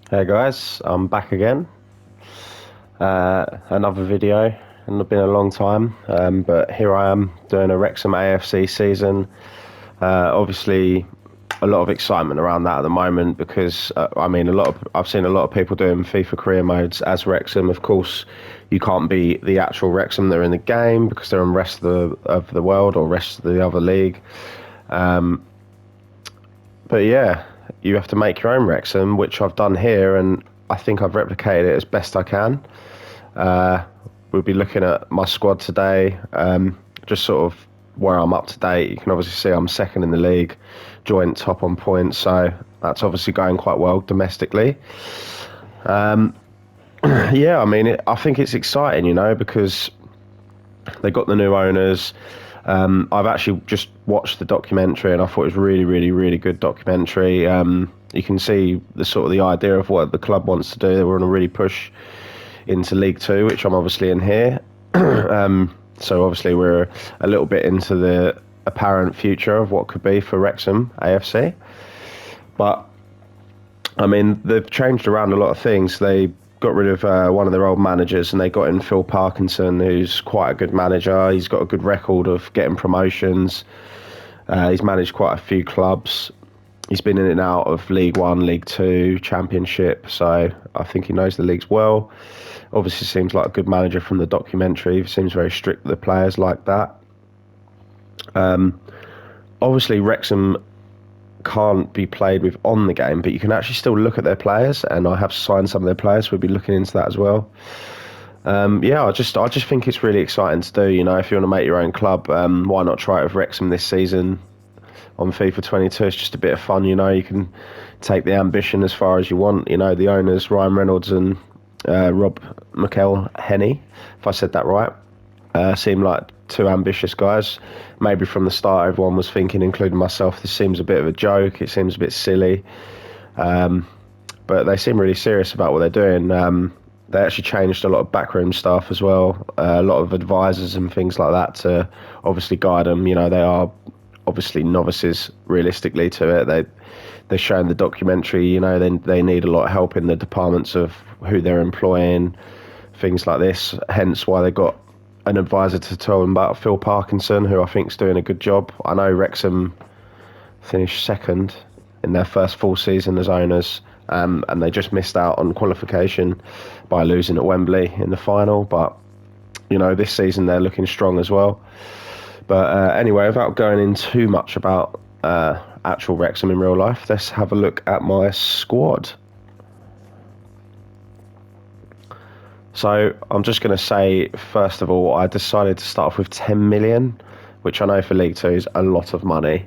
Hey guys, I'm back again. Another video, and it's been a long time, but here I am doing a Wrexham AFC season. Obviously, a lot of excitement around that at the moment because I've seen a lot of people doing FIFA career modes as Wrexham. Of course, you can't be the actual Wrexham that are in the game because they're in the rest of the world or rest of the other league. But yeah, you have to make your own Wrexham, which I've done here, and I think I've replicated it as best I can. We'll be looking at my squad today, just sort of where I'm up to date. You can obviously see I'm second in the league, joint top on points, so that's obviously going quite well domestically. Yeah, I think it's exciting, because they got the new owners. I've actually just watched the documentary, and I thought it was really, really, really good documentary. You can see the idea of what the club wants to do. They want to really push into League Two, which I'm obviously in here. So obviously we're a little bit into the apparent future of what could be for Wrexham AFC. But they've changed around a lot of things. They got rid of one of their old managers, and they got in Phil Parkinson, who's quite a good manager. He's got a good record of getting promotions. He's managed quite a few clubs. He's been in and out of League One, League Two, Championship, so I think he knows the leagues well. Obviously seems like a good manager from the documentary. He seems very strict with the players like that. Obviously Wrexham can't be played with on the game, but you can actually still look at their players, and I have signed some of their players. We'll be looking into that as well. I just think it's really exciting to do. If you want to make your own club, why not try it with Wrexham this season on FIFA 22? It's just a bit of fun. You can take the ambition as far as you want. The owners, Ryan Reynolds and Rob McElhenney, if I said that right, seem like two ambitious guys. Maybe from the start everyone was thinking, including myself, this seems a bit of a joke, it seems a bit silly, but they seem really serious about what they're doing. They actually changed a lot of backroom staff as well, a lot of advisors and things like that to obviously guide them. They are obviously novices realistically to it. They're showing the documentary, they need a lot of help in the departments of who they're employing, things like this, hence why they got an advisor to tell them about Phil Parkinson, who I think is doing a good job. I know Wrexham finished second in their first full season as owners, and they just missed out on qualification by losing at Wembley in the final. But this season they're looking strong as well. But anyway, without going in too much about actual Wrexham in real life, let's have a look at my squad. So I'm just going to say, first of all, I decided to start off with 10 million, which I know for League Two is a lot of money.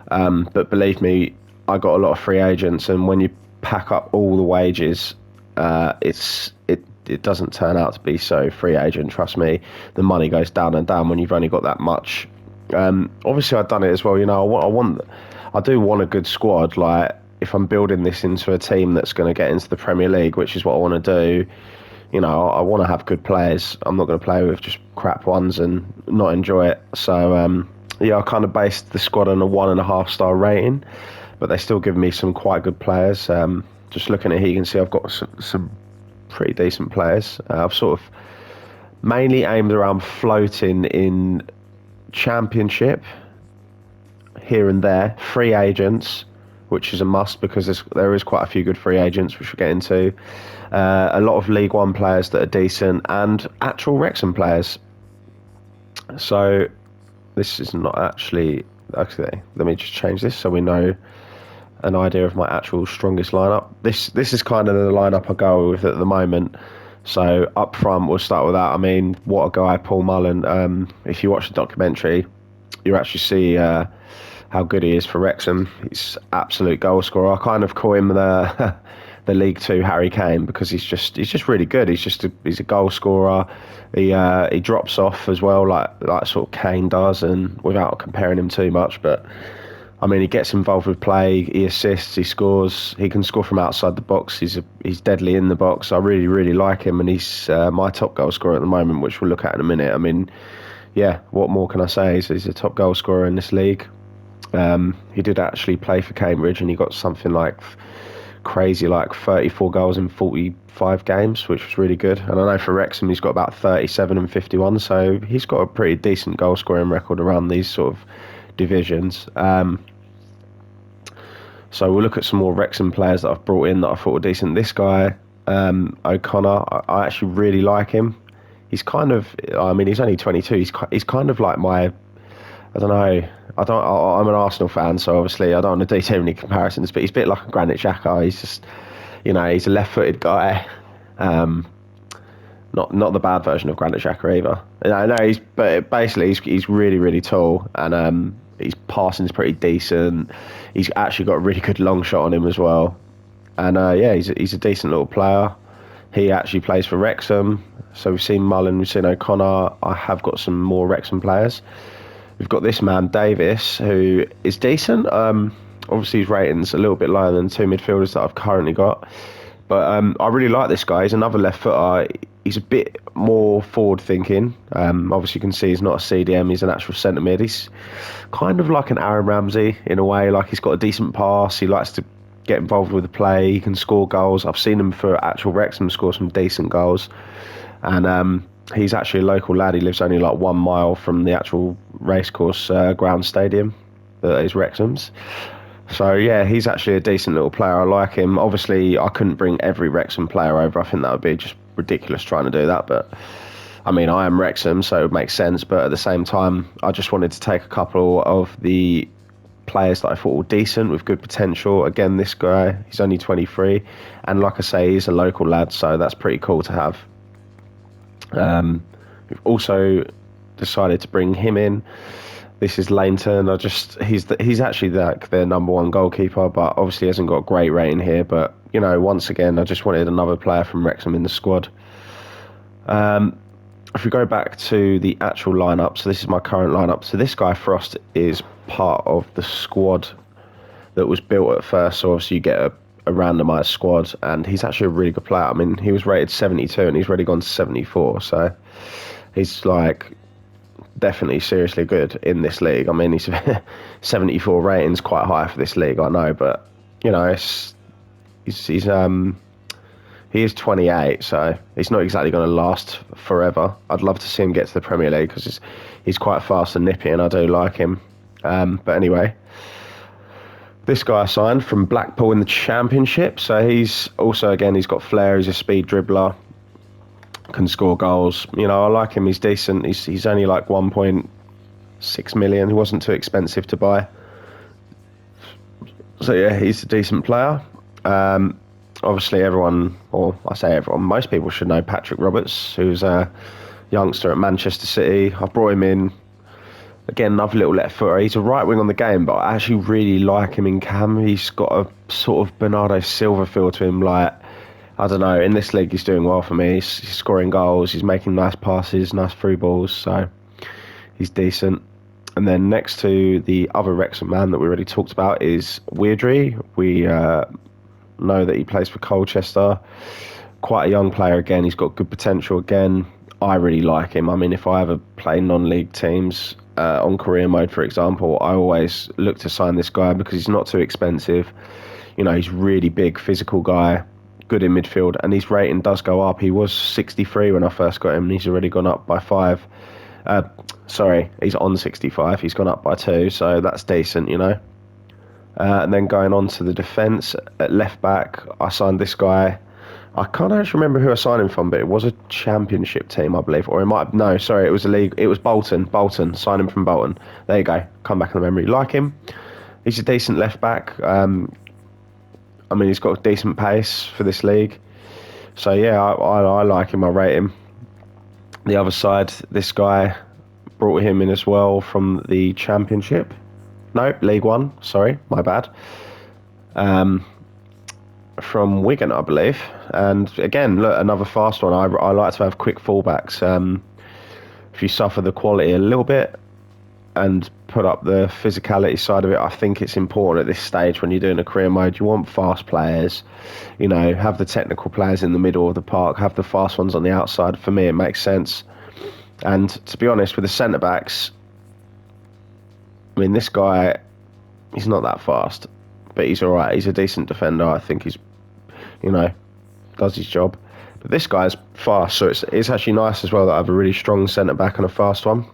But believe me, I got a lot of free agents, and when you pack up all the wages, it doesn't turn out to be so free agent. Trust me, the money goes down and down when you've only got that much. Obviously, I've done it as well. I do want a good squad. Like, if I'm building this into a team that's going to get into the Premier League, which is what I want to do. I want to have good players. I'm not going to play with just crap ones and not enjoy it. So, I kind of based the squad on a 1.5 star rating, but they still give me some quite good players. Just looking at here, you can see I've got some pretty decent players. I've sort of mainly aimed around floating in Championship, here and there, free agents, which is a must because there is quite a few good free agents, which we'll get into. A lot of League One players that are decent, and actual Wrexham players. So this is not actually... Okay, let me just change this so we know an idea of my actual strongest lineup. This is kind of the lineup I go with at the moment. So up front, we'll start with that. What a guy, Paul Mullen. If you watch the documentary, you actually see how good he is for Wrexham. He's absolute goal scorer. I kind of call him the the League Two Harry Kane because he's just really good. He's a goal scorer. He drops off as well, like sort of Kane does, and without comparing him too much, but he gets involved with play. He assists. He scores. He can score from outside the box. He's deadly in the box. I really, really like him, and he's my top goal scorer at the moment, which we'll look at in a minute. What more can I say? He's a top goal scorer in this league. He did actually play for Cambridge, and he got something like crazy, like 34 goals in 45 games, which was really good. And I know for Wrexham, he's got about 37 and 51, so he's got a pretty decent goal scoring record around these sort of divisions. So we'll look at some more Wrexham players that I've brought in that I thought were decent. This guy, O'Connor, I actually really like him. He's kind of, I mean, he's only 22. He's kind of like my, I don't know. I'm an Arsenal fan, so obviously I don't want to do too many comparisons. But he's a bit like a Granit Xhaka. He's just, he's a left-footed guy. Not the bad version of Granit Xhaka either. But basically he's really, really tall, and his passing's pretty decent. He's actually got a really good long shot on him as well. And he's a decent little player. He actually plays for Wrexham. So we've seen Mullen, we've seen O'Connor. I have got some more Wrexham players. We've got this man, Davis, who is decent. Obviously, his rating's a little bit lower than two midfielders that I've currently got. But I really like this guy. He's another left footer. He's a bit more forward thinking. Obviously, you can see he's not a CDM. He's an actual centre mid. He's kind of like an Aaron Ramsey in a way. Like, he's got a decent pass. He likes to get involved with the play. He can score goals. I've seen him for actual Wrexham score some decent goals. And he's actually a local lad. He lives only like 1 mile from the actual racecourse ground stadium that is Wrexham's. So yeah, he's actually a decent little player. I like him. Obviously, I couldn't bring every Wrexham player over. I think that would be just ridiculous trying to do that. But I mean, I am Wrexham, so it would make sense. But at the same time, I just wanted to take a couple of the players that I thought were decent with good potential. Again, this guy, he's only 23, and like I say, he's a local lad, so that's pretty cool to have. We've also decided to bring him in. This is Lainton. He's actually their number one goalkeeper, but obviously hasn't got a great rating here. But once again, I just wanted another player from Wrexham in the squad. If we go back to the actual lineup, so this is my current lineup. So this guy Frost is part of the squad that was built at first. So obviously you get a randomised squad, and he's actually a really good player. I mean, he was rated 72 and he's already gone to 74, so he's like definitely seriously good in this league. I mean, he's 74 ratings, quite high for this league, I know, but he is 28, so he's not exactly going to last forever. I'd love to see him get to the Premier League because he's quite fast and nippy, and I do like him. But anyway, this guy I signed from Blackpool in the Championship. So he's also, again, he's got flair. He's a speed dribbler, can score goals. I like him. He's decent. He's only like 1.6 million. He wasn't too expensive to buy. So yeah, he's a decent player. Obviously everyone, or I say everyone, most people should know Patrick Roberts, who's a youngster at Manchester City. I brought him in. Again, another little left footer. He's a right wing on the game, but I actually really like him in cam. He's got a sort of Bernardo Silva feel to him. Like, I don't know, in this league he's doing well for me. He's scoring goals, he's making nice passes, nice through balls, so he's decent. And then next to the other Wrexham man that we already talked about is Weirdry. We know that he plays for Colchester. Quite a young player again. He's got good potential again. I really like him. I mean, if I ever play non-league teams on career mode, for example, I always look to sign this guy because he's not too expensive. He's really big, physical guy, good in midfield, and his rating does go up. He was 63 when I first got him, and he's already gone up by 5. He's on 65. He's gone up by 2, so that's decent, And then going on to the defence, at left back, I signed this guy. I can't actually remember who I signed him from, but it was a Championship team, I believe. Or it might have, no, sorry, it was a league. It was Bolton. Signed him from Bolton. There you go. Come back in the memory. Like him. He's a decent left back. I mean, he's got a decent pace for this league. So, yeah, I like him. I rate him. The other side, this guy, brought him in as well from the Championship. No, League One. Sorry, my bad. From Wigan, I believe. And again, look, another fast one. I like to have quick fullbacks. If you suffer the quality a little bit and put up the physicality side of it, I think it's important at this stage when you're doing a career mode. You want fast players, have the technical players in the middle of the park, have the fast ones on the outside. For me, it makes sense. And to be honest, with the centre-backs, I mean, this guy, He's not that fast, but he's all right. He's a decent defender. I think he's, you know, does his job. But this guy's fast, so it's actually nice as well that I have a really strong centre back and a fast one.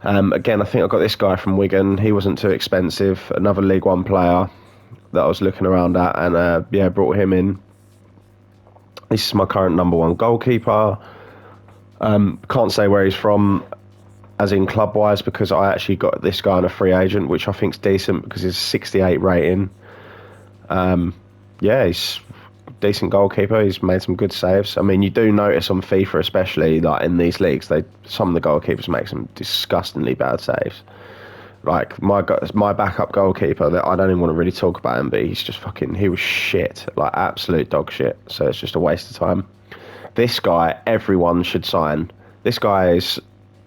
Again, I think I got this guy from Wigan. He wasn't too expensive. Another League One player that I was looking around at, and yeah, brought him in. This is my current number one goalkeeper. Can't say where he's from, as in club wise, because I actually got this guy on a free agent, which I think's decent because he's 68 rating. Yeah, he's a decent goalkeeper. He's made some good saves. I mean, you do notice on FIFA, especially like in these leagues, some of the goalkeepers make some disgustingly bad saves. Like my backup goalkeeper, that I don't even want to really talk about him, but he was shit, like absolute dog shit. So it's just a waste of time. This guy, everyone should sign. This guy is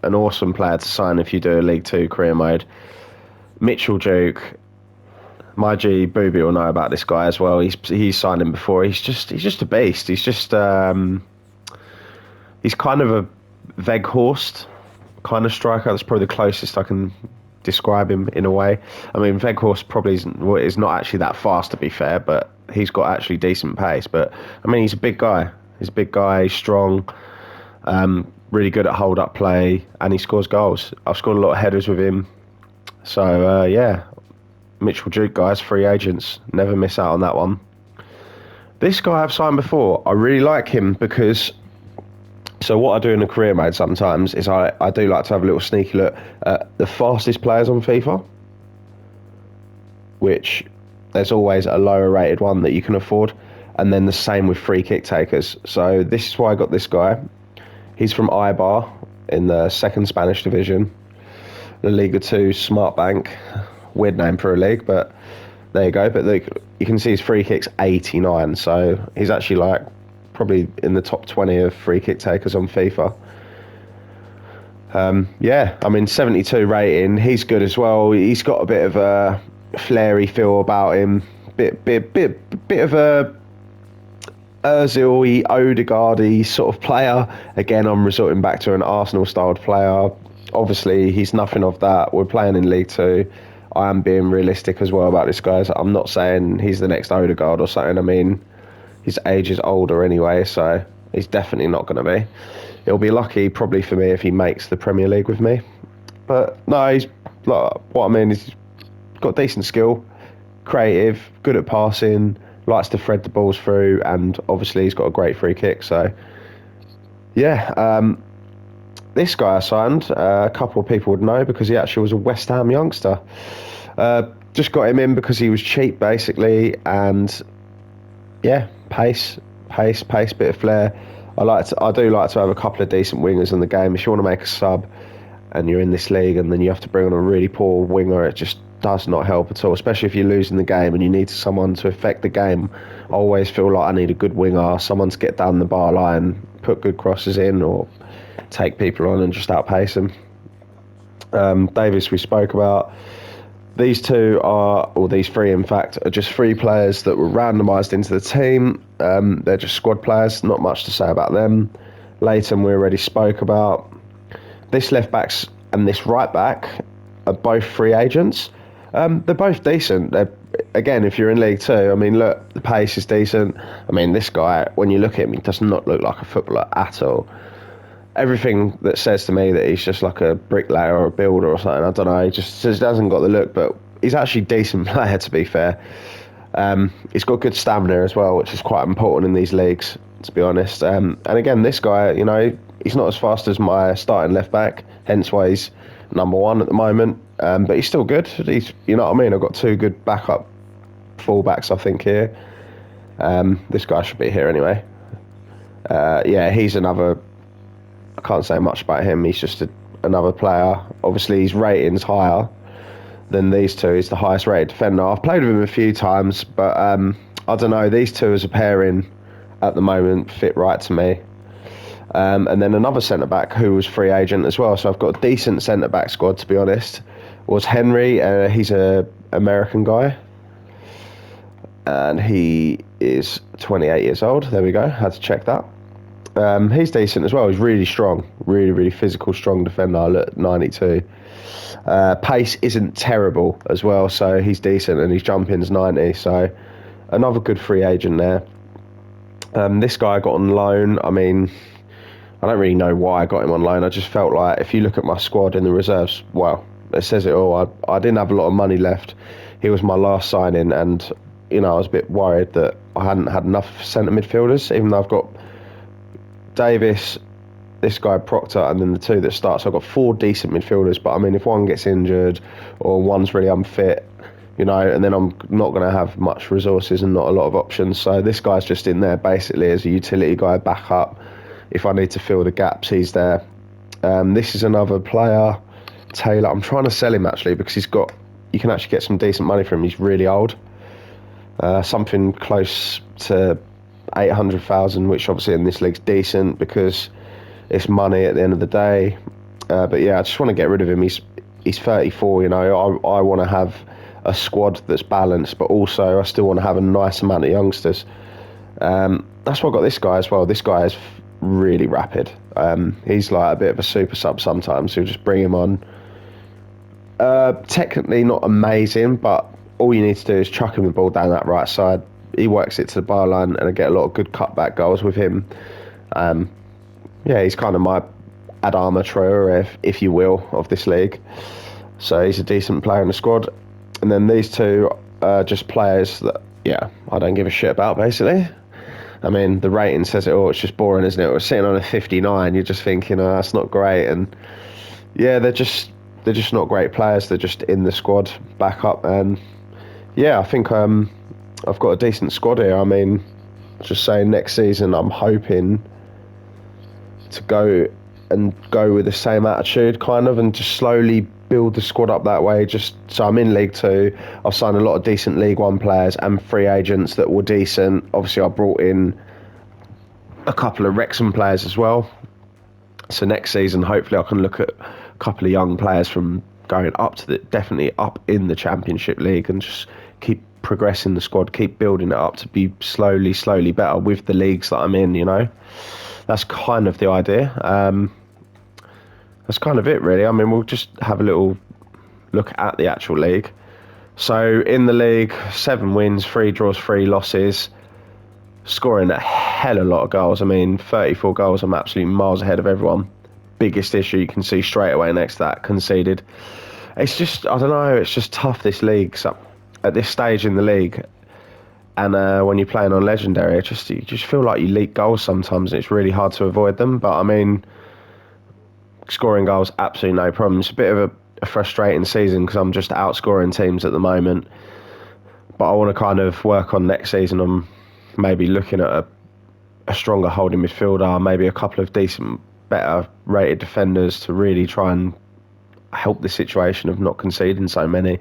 an awesome player to sign if you do a League 2 career mode. Mitchell Duke, my G Booby will know about this guy as well. He's signed him before. He's just a beast. He's just he's kind of a Weghorst kind of striker. That's probably the closest I can describe him in a way. I mean, Weghorst probably is not actually that fast, to be fair, but he's got actually decent pace. But I mean, he's a big guy. He's strong, really good at hold-up play, and he scores goals. I've scored a lot of headers with him. So, yeah, Mitchell Duke, guys, free agents. Never miss out on that one. This guy I've signed before, I really like him because... So what I do in a career mode sometimes is I do like to have a little sneaky look at the fastest players on FIFA, which there's always a lower rated one that you can afford. And then the same with free kick takers. So this is why I got this guy. He's from Eibar in the second Spanish division, the Liga 2 Smart Bank. Weird name for a league, but there you go. But look, you can see his free kicks 89. So he's actually like probably in the top 20 of free kick takers on FIFA. Yeah, I mean 72 rating. He's good as well. He's got a bit of a flary feel about him. Bit of a Ozil-y, Odegaard-y sort of player. Again, I'm resorting back to an Arsenal-styled player. Obviously, he's nothing of that. We're playing in League 2. I am being realistic as well about this guy. I'm not saying he's the next Odegaard or something. I mean, his age is older anyway, so he's definitely not going to be. It'll be lucky, probably for me, if he makes the Premier League with me. But no, he's like, what I mean is he's got decent skill, creative, good at passing, likes to thread the balls through, and obviously he's got a great free kick. So yeah, this guy I signed, a couple of people would know because he actually was a West Ham youngster. Just got him in because he was cheap, basically, and yeah, pace, bit of flair. I do like to have a couple of decent wingers in the game. If you want to make a sub and you're in this league and then you have to bring on a really poor winger, it just does not help at all, especially if you're losing the game and you need someone to affect the game. I always feel like I need a good winger, someone to get down the bar line, put good crosses in, or take people on and just outpace them. Davis, we spoke about. These three, in fact, are just three players that were randomised into the team. They're just squad players, not much to say about them. Leighton, we already spoke about. This left back and this right back are both free agents. They're both decent. Again, if you're in League 2, I mean, look, the pace is decent. I mean, this guy, when you look at him, he does not look like a footballer at all. Everything that says to me that he's just like a bricklayer or a builder or something, I don't know, he just hasn't got the look, but he's actually a decent player, to be fair. He's got good stamina as well, which is quite important in these leagues, to be honest. And again, this guy, you know, he's not as fast as my starting left back, hence why he's number one at the moment. But he's still good. You know what I mean? I've got two good backup fullbacks, I think, here. This guy should be here anyway. Yeah, he's another... I can't say much about him. He's just another player. Obviously, his rating's higher than these two. He's the highest rated defender. I've played with him a few times, but I don't know. These two as a pairing at the moment fit right to me. And then another centre-back who was free agent as well. So I've got a decent centre-back squad, to be honest. Was Henry. He's an American guy. And he is 28 years old. There we go. Had to check that. He's decent as well. He's really strong, really physical, strong defender. Look, 92. Pace isn't terrible as well, so he's decent, and his jumping's 90. So another good free agent there. This guy I got on loan. I mean, I don't really know why I got him on loan. I just felt like if you look at my squad in the reserves, well, it says it all. I didn't have a lot of money left. He was my last signing, and I was a bit worried that I hadn't had enough centre midfielders, even though I've got Davis, this guy Proctor, and then the two that start. So I've got 4 decent midfielders. But I mean, if one gets injured or one's really unfit, and then I'm not going to have much resources and not a lot of options. So this guy's just in there basically as a utility guy, back up. If I need to fill the gaps, he's there. This is another player, Taylor. I'm trying to sell him actually because you can actually get some decent money for him. He's really old. Something close to 800,000, which obviously in this league's decent because it's money at the end of the day. But yeah, I just want to get rid of him. He's 34. I want to have a squad that's balanced, but also I still want to have a nice amount of youngsters. That's why I got this guy as well. This guy is really rapid. He's like a bit of a super sub sometimes. You'll just bring him on. Technically not amazing, but all you need to do is chuck him the ball down that right side. He works it to the byline, and I get a lot of good cutback goals with him. He's kind of my Adama Traore, if you will, of this league. So he's a decent player in the squad. And then these two are just players that, I don't give a shit about, basically. I mean, the rating says it all. It's just boring, isn't it? We're sitting on a 59. You're just thinking, that's not great. And yeah, they're just not great players. They're just in the squad, back up. And yeah, I think I've got a decent squad here. I mean, just saying, next season I'm hoping to go with the same attitude, kind of, and just slowly build the squad up that way. Just so I'm in League 2, I've signed a lot of decent League 1 players and free agents that were decent. Obviously, I brought in a couple of Wrexham players as well. So next season, hopefully, I can look at a couple of young players from going up to definitely up in the Championship League, and just keep progressing the squad, keep building it up to be slowly better with the leagues that I'm in. That's kind of the idea. That's kind of it, really. I mean, we'll just have a little look at the actual league. So in the league, 7 wins, 3 draws, 3 losses, scoring a hell of a lot of goals. I mean, 34 goals. I'm absolutely miles ahead of everyone. Biggest issue you can see straight away next to that, conceded. It's just, I don't know, it's just tough, this league. So at this stage in the league, and when you're playing on Legendary, you just feel like you leak goals sometimes, and it's really hard to avoid them. But I mean, scoring goals, absolutely no problem. It's a bit of a frustrating season because I'm just outscoring teams at the moment. But I want to kind of work on next season on maybe looking at a stronger holding midfielder, maybe a couple of decent, better rated defenders to really try and help the situation of not conceding so many.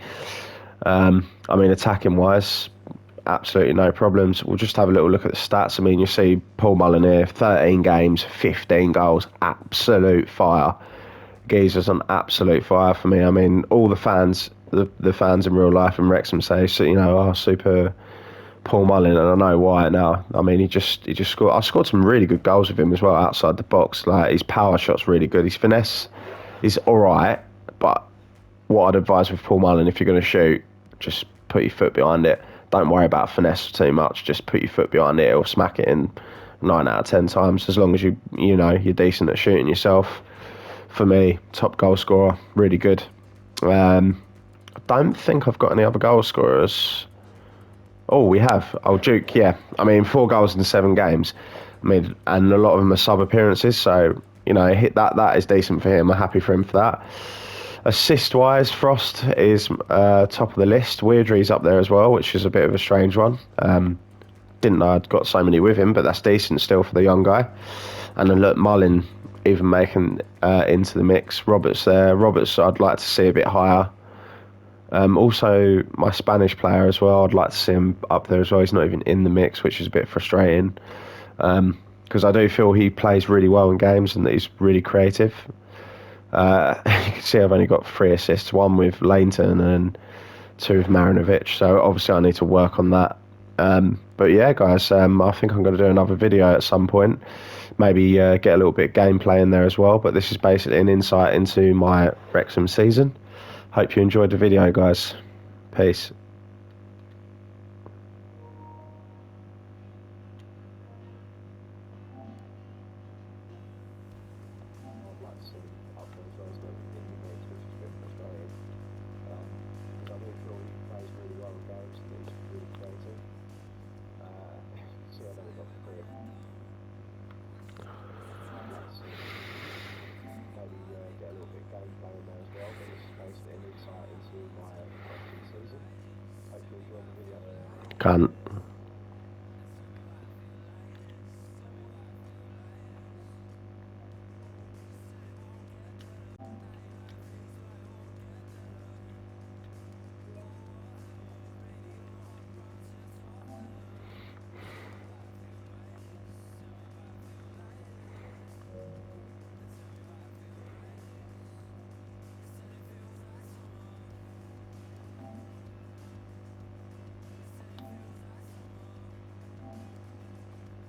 I mean, attacking wise, absolutely no problems. We'll just have a little look at the stats. I mean, you see Paul Mullen here, 13 games, 15 goals, absolute fire. Geezer's on absolute fire for me. I mean, all the fans, the fans in real life in Wrexham say, super Paul Mullen, and I know why now. I mean, he just scored. I scored some really good goals with him as well outside the box. Like, his power shot's really good. His finesse is all right, but what I'd advise with Paul Mullen, if you're going to shoot, just put your foot behind it. Don't worry about finesse too much. Just put your foot behind it. Or smack it in 9 out of 10 times. As long as you're decent at shooting yourself. For me, top goal scorer, really good. I don't think I've got any other goal scorers. Oh, we have. Oh, Duke, yeah. I mean, 4 goals in 7 games. I mean, and a lot of them are sub appearances. So hit that. That is decent for him. I'm happy for him for that. Assist-wise, Frost is top of the list. Weirdry's up there as well, which is a bit of a strange one. Didn't know I'd got so many with him, but that's decent still for the young guy. And then look, Mullin even making into the mix. Roberts there. Roberts I'd like to see a bit higher. Also, my Spanish player as well, I'd like to see him up there as well. He's not even in the mix, which is a bit frustrating. Because I do feel he plays really well in games and that he's really creative. You can see I've only got 3 assists, 1 with Lainton and 2 with Marinovic, so obviously I need to work on that. But yeah, guys, I think I'm going to do another video at some point. Maybe get a little bit of gameplay in there as well. But this is basically an insight into my Wrexham season. Hope you enjoyed the video, guys. Peace. I'd like to see upwards as well in the mix, which is a bit frustrating. Because I do feel he plays really well in games and he's really creative. So I know we've got the career. I'd like to see maybe get a little bit of gameplay in there as well, but this is basically an insight into my Wrexham season. Hope you enjoyed the video. Can't.